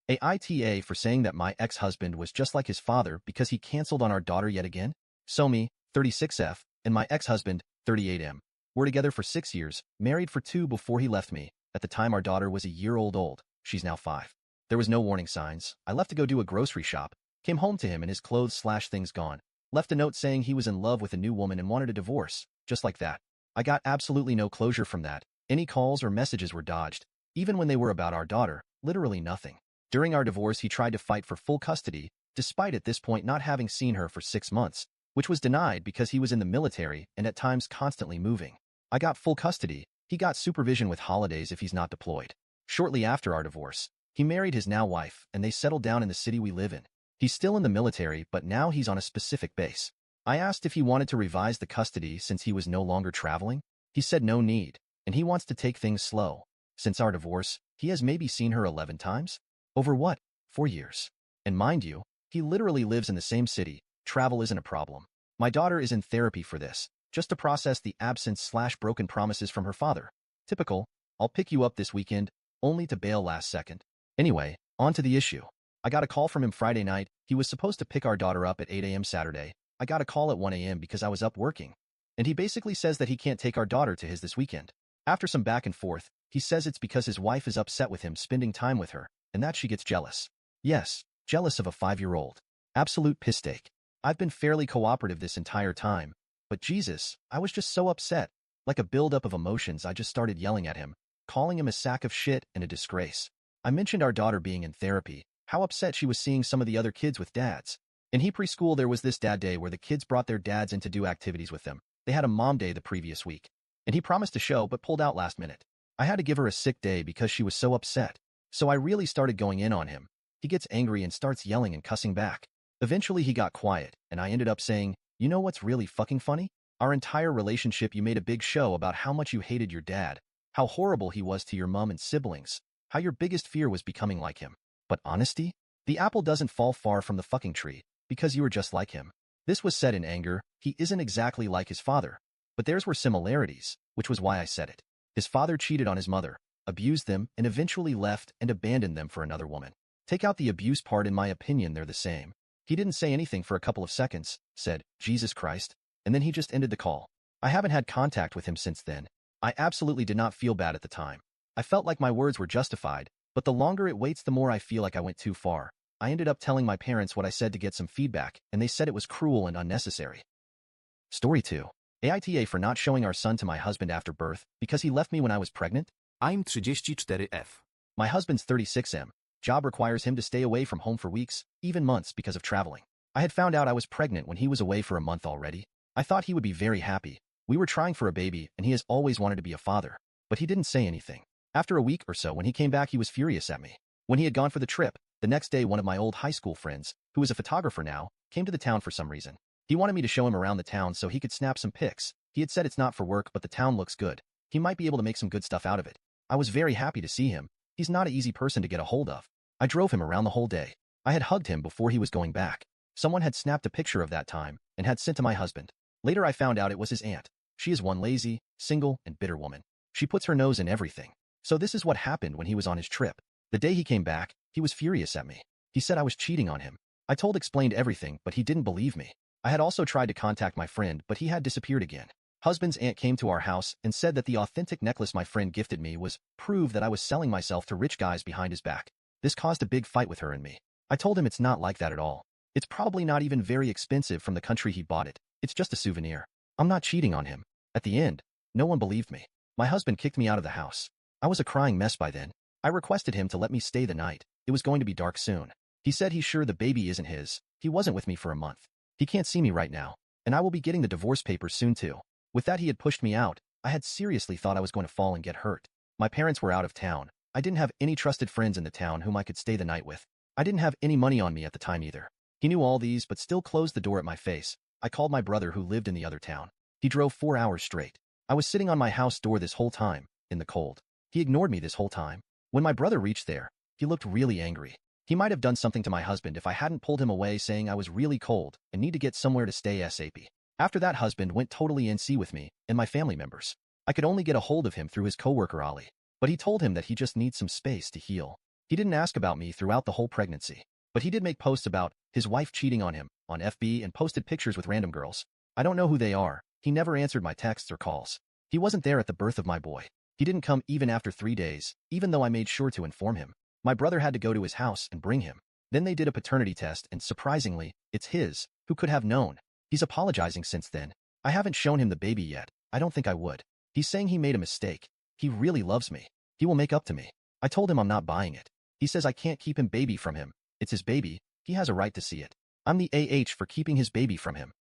AITA for saying that my ex-husband was just like his father because he canceled on our daughter yet again? So me, 36F, and my ex-husband, 38M, were together for 6 years, married for 2 before he left me. At the time our daughter was a year old. She's now 5. There was no warning signs. I left to go do a grocery shop, came home to him and his clothes/things gone, left a note saying he was in love with a new woman and wanted a divorce, just like that. I got absolutely no closure from that. Any calls or messages were dodged. Even when they were about our daughter, literally nothing. During our divorce, he tried to fight for full custody, despite at this point not having seen her for 6 months, which was denied because he was in the military and at times constantly moving. I got full custody. He got supervision with holidays if he's not deployed. Shortly after our divorce, he married his now wife and they settled down in the city we live in. He's still in the military, but now he's on a specific base. I asked if he wanted to revise the custody since he was no longer traveling. He said no need, and he wants to take things slow. Since our divorce, he has maybe seen her 11 times? Over what? 4 years. And mind you, he literally lives in the same city. Travel isn't a problem. My daughter is in therapy for this, just to process the absence/broken promises from her father. Typical, I'll pick you up this weekend, only to bail last second. Anyway, on to the issue. I got a call from him Friday night. He was supposed to pick our daughter up at 8 a.m. Saturday. I got a call at 1 a.m. because I was up working. And he basically says that he can't take our daughter to his this weekend. After some back and forth, he says it's because his wife is upset with him spending time with her, and that she gets jealous. Yes, jealous of a 5-year-old. Absolute piss-take. I've been fairly cooperative this entire time, but Jesus, I was just so upset. Like a buildup of emotions, I just started yelling at him, calling him a sack of shit and a disgrace. I mentioned our daughter being in therapy, how upset she was seeing some of the other kids with dads. In preschool there was this dad day where the kids brought their dads in to do activities with them. They had a mom day the previous week, and he promised to show but pulled out last minute. I had to give her a sick day because she was so upset. So I really started going in on him. He gets angry and starts yelling and cussing back. Eventually he got quiet, and I ended up saying, you know what's really fucking funny? Our entire relationship you made a big show about how much you hated your dad, how horrible he was to your mom and siblings, how your biggest fear was becoming like him. But honesty? The apple doesn't fall far from the fucking tree, because you were just like him. This was said in anger. He isn't exactly like his father, but theirs were similarities, which was why I said it. His father cheated on his mother, abused them, and eventually left and abandoned them for another woman. Take out the abuse part, in my opinion, they're the same. He didn't say anything for a couple of seconds, said, Jesus Christ, and then he just ended the call. I haven't had contact with him since then. I absolutely did not feel bad at the time. I felt like my words were justified, but the longer it waits, the more I feel like I went too far. I ended up telling my parents what I said to get some feedback, and they said it was cruel and unnecessary. Story 2. AITA for not showing our son to my husband after birth because he left me when I was pregnant? I'm 34F. My husband's 36M. Job requires him to stay away from home for weeks, even months because of traveling. I had found out I was pregnant when he was away for a month already. I thought he would be very happy. We were trying for a baby and he has always wanted to be a father, but he didn't say anything. After a week or so when he came back, he was furious at me. When he had gone for the trip, the next day one of my old high school friends, who is a photographer now, came to the town for some reason. He wanted me to show him around the town so he could snap some pics. He had said it's not for work, but the town looks good. He might be able to make some good stuff out of it. I was very happy to see him. He's not an easy person to get a hold of. I drove him around the whole day. I had hugged him before he was going back. Someone had snapped a picture of that time and had sent to my husband. Later I found out it was his aunt. She is one lazy, single, and bitter woman. She puts her nose in everything. So this is what happened when he was on his trip. The day he came back, he was furious at me. He said I was cheating on him. I explained everything, but he didn't believe me. I had also tried to contact my friend, but he had disappeared again. Husband's aunt came to our house and said that the authentic necklace my friend gifted me was proof that I was selling myself to rich guys behind his back. This caused a big fight with her and me. I told him it's not like that at all. It's probably not even very expensive from the country he bought it. It's just a souvenir. I'm not cheating on him. At the end, no one believed me. My husband kicked me out of the house. I was a crying mess by then. I requested him to let me stay the night. It was going to be dark soon. He said he's sure the baby isn't his. He wasn't with me for a month. He can't see me right now, and I will be getting the divorce papers soon too. With that, he had pushed me out. I had seriously thought I was going to fall and get hurt. My parents were out of town. I didn't have any trusted friends in the town whom I could stay the night with. I didn't have any money on me at the time either. He knew all these but still closed the door at my face. I called my brother who lived in the other town. He drove 4 hours straight. I was sitting on my house door this whole time, in the cold. He ignored me this whole time. When my brother reached there, he looked really angry. He might have done something to my husband if I hadn't pulled him away saying I was really cold and need to get somewhere to stay ASAP. After that, husband went totally NC with me and my family members. I could only get a hold of him through his coworker Ali, but he told him that he just needs some space to heal. He didn't ask about me throughout the whole pregnancy. But he did make posts about his wife cheating on him on FB and posted pictures with random girls. I don't know who they are. He never answered my texts or calls. He wasn't there at the birth of my boy. He didn't come even after 3 days, even though I made sure to inform him. My brother had to go to his house and bring him. Then they did a paternity test and surprisingly, it's his. Who could have known? He's apologizing since then. I haven't shown him the baby yet. I don't think I would. He's saying he made a mistake. He really loves me. He will make up to me. I told him I'm not buying it. He says I can't keep him baby from him. It's his baby. He has a right to see it. I'm the AH for keeping his baby from him.